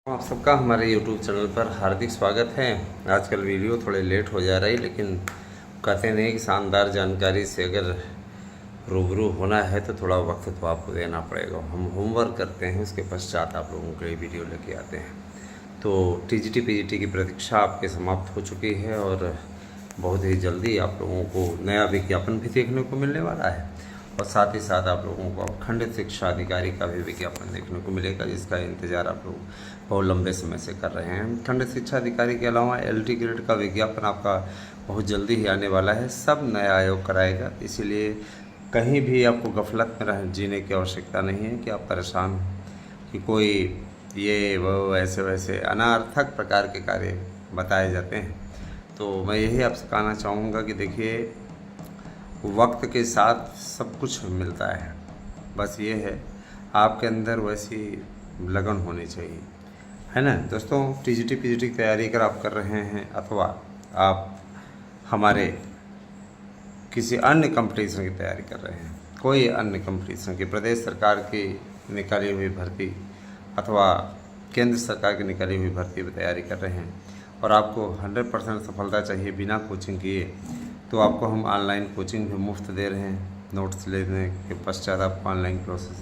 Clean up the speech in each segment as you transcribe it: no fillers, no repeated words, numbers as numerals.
आप सबका हमारे YouTube चैनल पर हार्दिक स्वागत है। आजकल वीडियो थोड़े लेट हो जा रही, लेकिन कहते नहीं कि शानदार जानकारी से अगर रूबरू होना है तो थोड़ा वक्त तो आपको देना पड़ेगा। हम होमवर्क करते हैं, उसके पश्चात आप लोगों के लिए वीडियो लेके आते हैं। तो TGT PGT की प्रतीक्षा आपके समाप्त हो चुकी है और बहुत ही जल्दी आप लोगों को नया विज्ञापन भी देखने को मिलने वाला है और साथ ही साथ आप लोगों को अब खंडित शिक्षा अधिकारी का भी विज्ञापन देखने को मिलेगा, जिसका इंतज़ार आप लोग बहुत लंबे समय से कर रहे हैं। खंडित शिक्षा अधिकारी के अलावा LT ग्रेड का विज्ञापन आपका बहुत जल्दी ही आने वाला है। सब नया आयोग कराएगा, इसीलिए कहीं भी आपको गफलत में रह जीने की आवश्यकता नहीं है कि आप परेशान हो कि कोई ये वो ऐसे वैसे अनार्थक प्रकार के कार्य बताए जाते हैं। तो मैं यही आपसे कहना चाहूँगा कि देखिए, वक्त के साथ सब कुछ मिलता है, बस ये है आपके अंदर वैसी लगन होनी चाहिए, है ना दोस्तों। TGT PGT की तैयारी अगर आप कर रहे हैं अथवा आप हमारे किसी अन्य कंपटीशन की तैयारी कर रहे हैं, कोई अन्य कंपटीशन की प्रदेश सरकार की निकाली हुई भर्ती अथवा केंद्र सरकार की निकाली हुई भर्ती की तैयारी कर रहे हैं और आपको 100% सफलता चाहिए बिना कोचिंग किए, तो आपको हम ऑनलाइन कोचिंग भी मुफ्त दे रहे हैं। नोट्स लेने के पश्चात आपको ऑनलाइन क्लासेस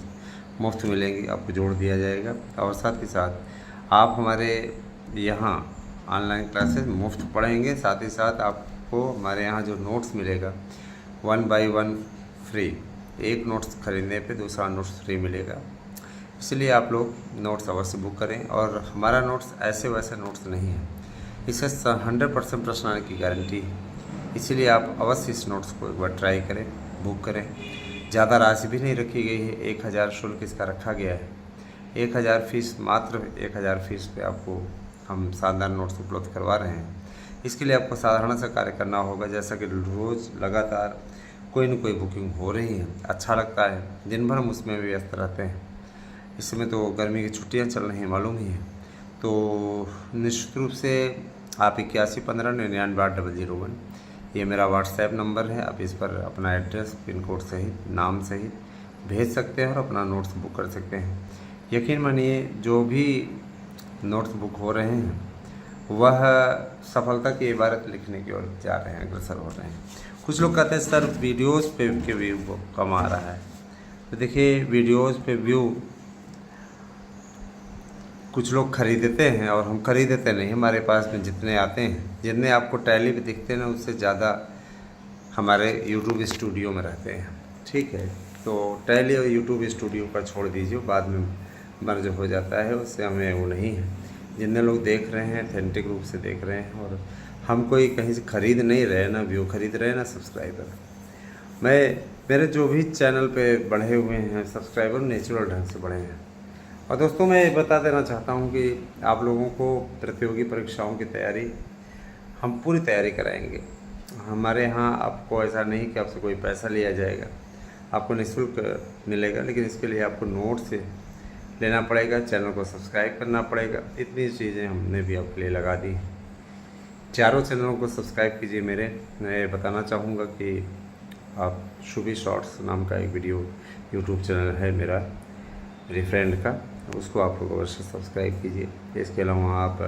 मुफ्त मिलेंगी, आपको जोड़ दिया जाएगा और साथ ही साथ आप हमारे यहाँ ऑनलाइन क्लासेस मुफ्त पढ़ेंगे। साथ ही साथ आपको हमारे यहाँ जो नोट्स मिलेगा 1 by 1 फ्री, एक नोट्स खरीदने पे दूसरा नोट्स फ्री मिलेगा। इसलिए आप लोग नोट्स अवश्य बुक करें और हमारा नोट्स ऐसे वैसे नोट्स नहीं है, इससे 100% प्रश्न आने की गारंटी है। इसीलिए आप अवश्य इस नोट्स को एक बार ट्राई करें, बुक करें। ज़्यादा राशि भी नहीं रखी गई है, 1000 शुल्क इसका रखा गया है। 1000 फीस, मात्र 1000 फीस पे आपको हम शानदार नोट्स उपलब्ध करवा रहे हैं। इसके लिए आपको साधारण सा कार्य करना होगा, जैसा कि रोज़ लगातार कोई न कोई बुकिंग हो रही है, अच्छा लगता है, दिन भर हम उसमें भी व्यस्त रहते हैं। इस समय तो गर्मी की छुट्टियाँ चल रही हैं, मालूम ही है। तो निश्चित रूप से आप 8115998001 ये मेरा व्हाट्सएप नंबर है। आप इस पर अपना एड्रेस, पिन कोड सहित, नाम सहित भेज सकते हैं और अपना नोट्स बुक कर सकते हैं। यकीन मानिए, जो भी नोट्स बुक हो रहे हैं वह सफलता की इबारत लिखने की ओर जा रहे हैं, अग्रसर हो रहे हैं। कुछ लोग कहते हैं सर वीडियोज़ पे के व्यू कम आ रहा है, तो देखिए वीडियोज़ पे व्यू कुछ लोग खरीदते हैं और हम खरीदते नहीं। हमारे पास में जितने आते हैं, जितने आपको टैली पे दिखते हैं ना, उससे ज़्यादा हमारे YouTube स्टूडियो में रहते हैं, ठीक है। तो टैली और YouTube स्टूडियो का छोड़ दीजिए, बाद में मर्ज हो जाता है, उससे हमें वो नहीं है। जितने लोग देख रहे हैं ऑथेंटिक रूप से देख रहे हैं और हम कोई कहीं से खरीद नहीं रहे, ना व्यू खरीद रहे हैं, ना सब्सक्राइबर। मेरे जो भी चैनल पे बढ़े हुए हैं सब्सक्राइबर, नेचुरल ढंग से बढ़े हैं। और दोस्तों, मैं बता देना चाहता हूं कि आप लोगों को प्रतियोगी परीक्षाओं की तैयारी हम पूरी तैयारी कराएंगे। हमारे यहाँ आपको ऐसा नहीं कि आपसे कोई पैसा लिया जाएगा, आपको निःशुल्क मिलेगा, लेकिन इसके लिए आपको नोट से लेना पड़ेगा, चैनल को सब्सक्राइब करना पड़ेगा। इतनी चीज़ें हमने भी आपके लिए लगा दी। चारों चैनलों को सब्सक्राइब कीजिए मेरे। मैं बताना चाहूँगा कि आप शुभी शॉर्ट्स नाम का एक वीडियो यूट्यूब चैनल है मेरा, मेरे फ्रेंड का, उसको आप लोग अवश्य सब्सक्राइब कीजिए। इसके अलावा आप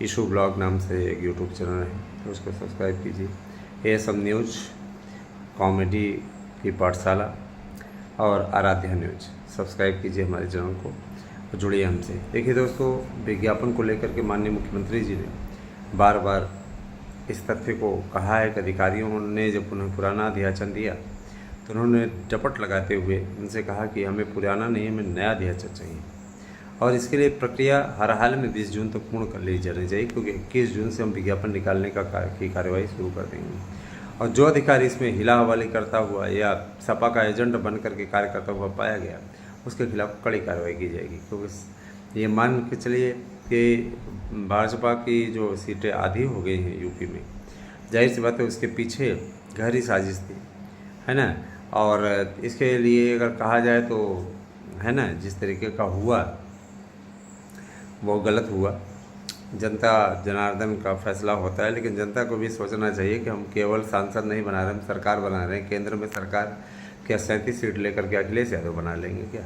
इशू ब्लॉग नाम से एक यूट्यूब चैनल है, तो उसको सब्सक्राइब कीजिए। ASM न्यूज़, कॉमेडी की पाठशाला और आराध्या न्यूज़, सब्सक्राइब कीजिए हमारे चैनल को और जुड़िए हमसे। देखिए दोस्तों, विज्ञापन को लेकर के माननीय मुख्यमंत्री जी ने बार बार इस तथ्य को कहा है कि अधिकारियों ने जब उन्हें पुराना अध्याचन दिया तो उन्होंने डपट लगाते हुए उनसे कहा कि हमें पुराना नहीं, हमें नया अध्याचन चाहिए और इसके लिए प्रक्रिया हर हाल में 20 जून तक पूर्ण कर ली जानी चाहिए, क्योंकि 21 जून से हम विज्ञापन निकालने का कार्यवाही शुरू कर देंगे। और जो अधिकारी इसमें हिला हवाली करता हुआ या सपा का एजेंट बन करके कार्य करता हुआ पाया गया, उसके खिलाफ कड़ी कार्रवाई की जाएगी। क्योंकि ये मान के चलिए कि भाजपा की जो सीटें आधी हो गई हैं यूपी में, जाहिर सी बात है उसके पीछे गहरी साजिश थी, है ना। और इसके लिए अगर कहा जाए तो, है ना, जिस तरीके का हुआ वो गलत हुआ। जनता जनार्दन का फैसला होता है, लेकिन जनता को भी सोचना चाहिए कि हम केवल सांसद नहीं बना रहे, हम सरकार बना रहे हैं। केंद्र में सरकार क्या 37 सीट लेकर के अखिलेश यादव बना लेंगे क्या?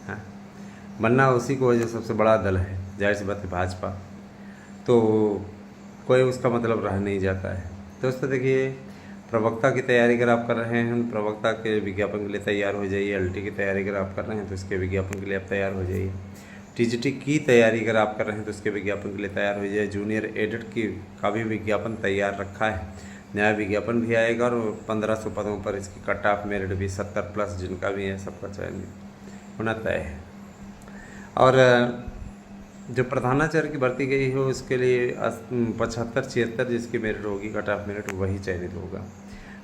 हाँ, बनना उसी को जो सबसे बड़ा दल है, जाहिर सी बात है भाजपा, तो कोई उसका मतलब रह नहीं जाता है। दोस्तों देखिए, प्रवक्ता की तैयारी अगर आप कर रहे हैं तो प्रवक्ता के विज्ञापन के लिए तैयार हो जाइए। एलटी की तैयारी अगर आप कर रहे हैं तो इसके विज्ञापन के लिए आप तैयार हो जाइए। टीजीटी की तैयारी अगर आप कर रहे हैं तो उसके विज्ञापन के लिए तैयार हो जाइए। जूनियर एडिट का भी विज्ञापन तैयार रखा है, नया विज्ञापन भी आएगा और 1500 पदों पर इसकी कट ऑफ मेरिट भी 70+ जिनका भी है सबका चयन होना तय है। और जो प्रधानाचार्य की भर्ती गई हो उसके लिए 75-76 जिसकी मेरिट होगी, कट ऑफ मेरिट, वही चयनित होगा।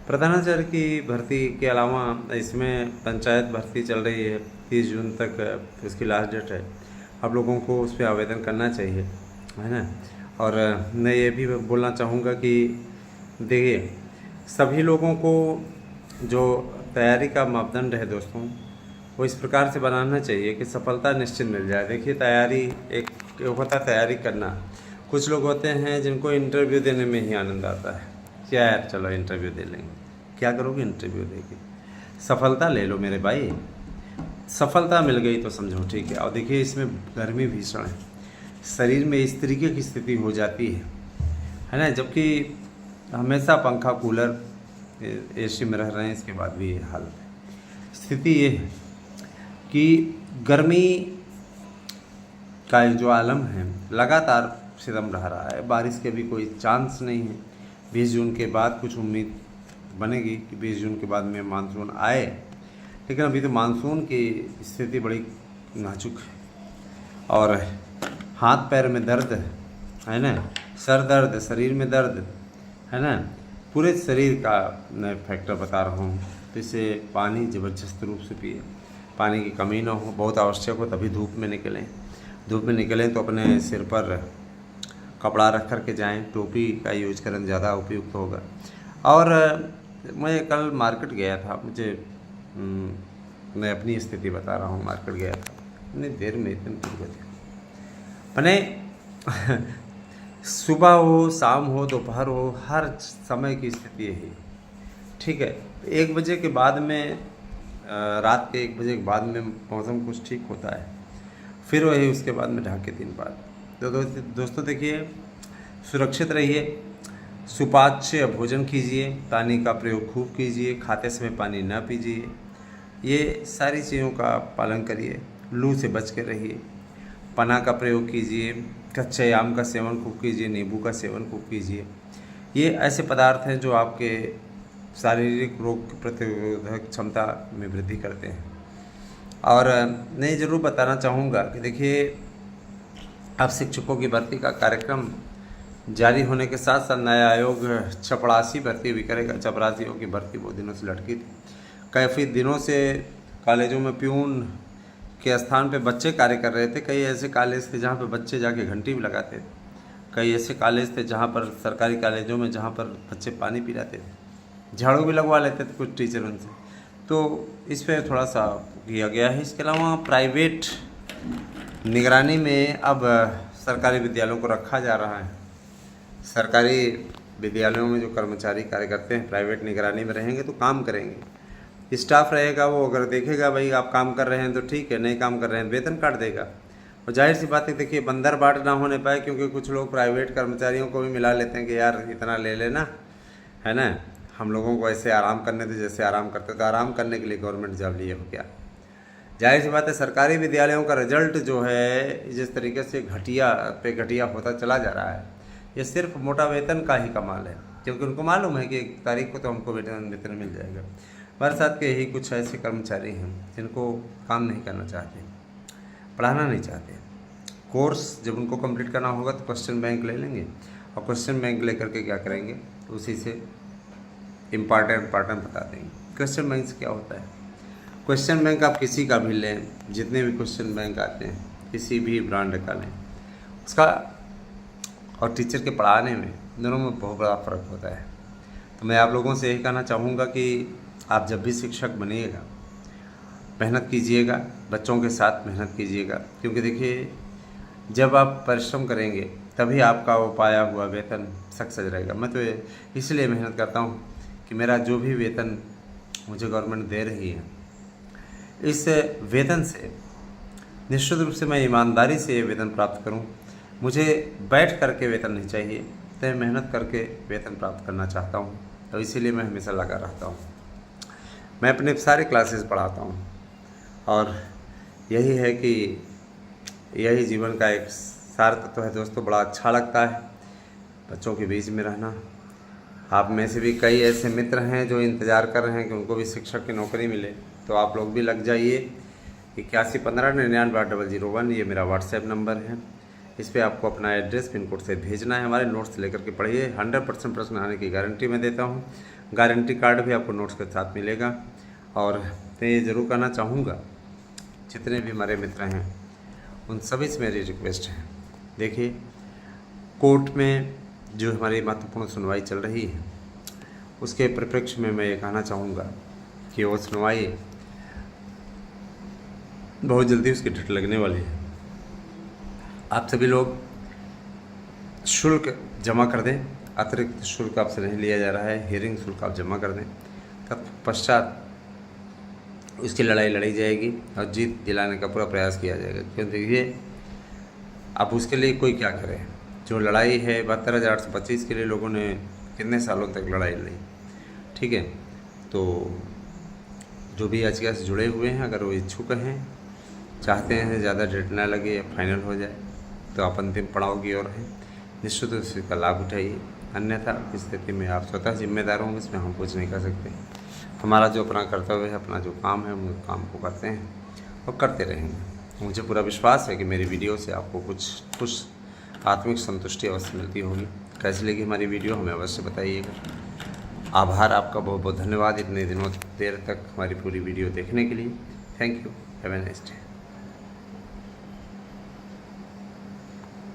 प्रधानाचार्य की भर्ती के अलावा इसमें पंचायत भर्ती चल रही है 30 जून तक उसकी लास्ट डेट है। आप लोगों को उस पर आवेदन करना चाहिए, है ना। और मैं ये भी बोलना चाहूँगा कि देखिए, सभी लोगों को जो तैयारी का मापदंड है दोस्तों, वो इस प्रकार से बनाना चाहिए कि सफलता निश्चित मिल जाए। देखिए, तैयारी एक होता है तैयारी करना, कुछ लोग होते हैं जिनको इंटरव्यू देने में ही आनंद आता है। क्या यार, चलो इंटरव्यू दे लेंगे, क्या करोगे इंटरव्यू देके, सफलता ले लो मेरे भाई। सफलता मिल गई तो समझो ठीक है। और देखिए, इसमें गर्मी भीषण है, शरीर में इस तरीके की स्थिति हो जाती है ना, जबकि हमेशा पंखा कूलर एसी में रह रहे हैं, इसके बाद भी ये हाल है। स्थिति ये है कि गर्मी का जो आलम है लगातार सितम रहा है, बारिश के भी कोई चांस नहीं है। 20 जून के बाद कुछ उम्मीद बनेगी कि 20 जून के बाद में मानसून आए, लेकिन अभी तो मानसून की स्थिति बड़ी नाजुक है। और हाथ पैर में दर्द है ना, सर दर्द, शरीर में दर्द है ना, पूरे शरीर का मैं फैक्टर बता रहा हूँ। तो इसे पानी ज़बरदस्त रूप से पिए, पानी की कमी ना हो, बहुत आवश्यक हो तभी धूप में निकलें। धूप में निकलें तो अपने सिर पर कपड़ा रख कर के जाएँ, टोपी का यूज करें, ज़्यादा उपयुक्त होगा। और मैं कल मार्केट गया था, मैं अपनी स्थिति बता रहा हूँ, मार्केट गया था, इतनी देर में इतनी दुर्गति मैंने सुबह हो, शाम हो, दोपहर हो, हर समय की स्थिति यही, ठीक है। 1 बजे के बाद में, रात के 1 बजे के बाद में मौसम कुछ ठीक होता है, फिर वही उसके बाद में ढाके दिन बाद। तो दोस्तों देखिए, सुरक्षित रहिए, सुपाच्य भोजन कीजिए, पानी का प्रयोग खूब कीजिए, खाते समय पानी ना पीजिए, ये सारी चीज़ों का पालन करिए, लू से बच के रहिए, पना का प्रयोग कीजिए, कच्चे आम का सेवन खूब कीजिए, नींबू का सेवन खूब कीजिए। ये ऐसे पदार्थ हैं जो आपके शारीरिक रोग प्रतिरोधक क्षमता में वृद्धि करते हैं। और मैं ज़रूर बताना चाहूँगा कि देखिए, अब शिक्षकों की भर्ती का कार्यक्रम जारी होने के साथ साथ नया आयोग चपरासी भर्ती भी करेगा। चपरासियों की भर्ती बहुत दिनों से लटकी थी, काफ़ी दिनों से कॉलेजों में प्यून के स्थान पे बच्चे कार्य कर रहे थे। कई ऐसे कॉलेज थे जहाँ पे बच्चे जाके घंटी भी लगाते थे, कई ऐसे कॉलेज थे जहाँ पर, सरकारी कॉलेजों में, जहाँ पर बच्चे पानी पिलाते थे, झाड़ू भी लगवा लेते थे कुछ टीचर उनसे। तो इस पर थोड़ा सा किया गया है। इसके अलावा प्राइवेट निगरानी में अब सरकारी विद्यालयों को रखा जा रहा है। सरकारी विद्यालयों में जो कर्मचारी कार्य करते हैं प्राइवेट निगरानी में रहेंगे तो काम करेंगे, स्टाफ रहेगा, वो अगर देखेगा भाई आप काम कर रहे हैं तो ठीक है, नहीं काम कर रहे हैं वेतन काट देगा। और जाहिर सी बात है, देखिए, बंदर बाट ना होने पाए, क्योंकि कुछ लोग प्राइवेट कर्मचारियों को भी मिला लेते हैं कि यार इतना ले लेना, है ना, हम लोगों को ऐसे आराम करने दे जैसे आराम करते, तो आराम करने के लिए गवर्नमेंट जॉब लिए हो क्या। जाहिर सी बात है, सरकारी विद्यालयों का रिजल्ट जो है जिस तरीके से घटिया पे घटिया होता चला जा रहा है, ये सिर्फ मोटा वेतन का ही कमाल है, क्योंकि उनको मालूम है कि 1 तारीख को तो हमको वेतन मिल जाएगा। बरसात के यही कुछ ऐसे कर्मचारी हैं जिनको काम नहीं करना चाहते, पढ़ाना नहीं चाहते। कोर्स जब उनको कंप्लीट करना होगा तो क्वेश्चन बैंक ले लेंगे, और क्वेश्चन बैंक लेकर के क्या करेंगे, उसी से इम्पॉर्टेंट बता देंगे। क्वेश्चन बैंक से क्या होता है, क्वेश्चन बैंक आप किसी का भी लें, जितने भी क्वेश्चन बैंक आते हैं किसी भी ब्रांड का लें, उसका और टीचर के पढ़ाने में दोनों में बहुत बड़ा फ़र्क होता है। तो मैं आप लोगों से यही कहना चाहूँगा कि आप जब भी शिक्षक बनिएगा, मेहनत कीजिएगा, बच्चों के साथ मेहनत कीजिएगा, क्योंकि देखिए, जब आप परिश्रम करेंगे तभी आपका वो पाया हुआ वेतन सक्सेस रहेगा। मैं तो इसलिए मेहनत करता हूँ कि मेरा जो भी वेतन मुझे गवर्नमेंट दे रही है, इस वेतन से निश्चित रूप से मैं ईमानदारी से ये वेतन प्राप्त करूं। मुझे बैठ करके वेतन नहीं चाहिए, तय मेहनत करके वेतन प्राप्त करना चाहता हूं, तो इसीलिए मैं हमेशा लगा रहता हूं। मैं अपने सारे क्लासेस पढ़ाता हूं और यही है कि यही जीवन का एक सार तत्व है दोस्तों। बड़ा अच्छा लगता है बच्चों के बीच में रहना। आप में से भी कई ऐसे मित्र हैं जो इंतज़ार कर रहे हैं कि उनको भी शिक्षक की नौकरी मिले, तो आप लोग भी लग जाइए। 8115998001 ये मेरा व्हाट्सएप नंबर है। इस पर आपको अपना एड्रेस पिन कोड से भेजना है। हमारे नोट्स लेकर के पढ़िए। 100% प्रश्न आने की गारंटी मैं देता हूँ। गारंटी कार्ड भी आपको नोट्स के साथ मिलेगा। और मैं ये ज़रूर कहना चाहूँगा, जितने भी हमारे मित्र हैं उन सभी से मेरी रिक्वेस्ट है, देखिए कोर्ट में जो हमारी महत्वपूर्ण सुनवाई चल रही है उसके परिप्रेक्ष्य में मैं ये कहना चाहूँगा कि वो सुनवाई बहुत जल्दी उसकी डेट लगने वाली है। आप सभी लोग शुल्क जमा कर दें। अतिरिक्त शुल्क आपसे नहीं लिया जा रहा है, हियरिंग शुल्क आप जमा कर दें। तत्पश्चात उसकी लड़ाई लड़ी जाएगी और जीत दिलाने का पूरा प्रयास किया जाएगा। क्यों, देखिए अब उसके लिए कोई क्या करे। जो लड़ाई है 72,825 के लिए लोगों ने कितने सालों तक लड़ाई लड़ी, ठीक है। तो जो भी याचिका से जुड़े हुए हैं, अगर वो इच्छुक हैं, चाहते हैं ज़्यादा डेट ना लगे या फाइनल हो जाए, तो आप अंतिम पड़ाव की ओर हैं, निश्चित रूप से इसका लाभ उठाइए। अन्यथा इस स्थिति में आप स्वतः जिम्मेदार होंगे, इसमें हम कुछ नहीं कर सकते। हमारा जो अपना कर्तव्य है, अपना जो काम है, हम काम को करते हैं और करते रहेंगे। मुझे पूरा विश्वास है कि मेरी वीडियो से आपको कुछ आत्मिक संतुष्टि अवश्य मिलती होगी। कैसी लगी हमारी वीडियो हमें अवश्य बताइएगा। आभार आपका, बहुत बहुत धन्यवाद इतने दिनों देर तक हमारी पूरी वीडियो देखने के लिए। Thank you. Have a nice day.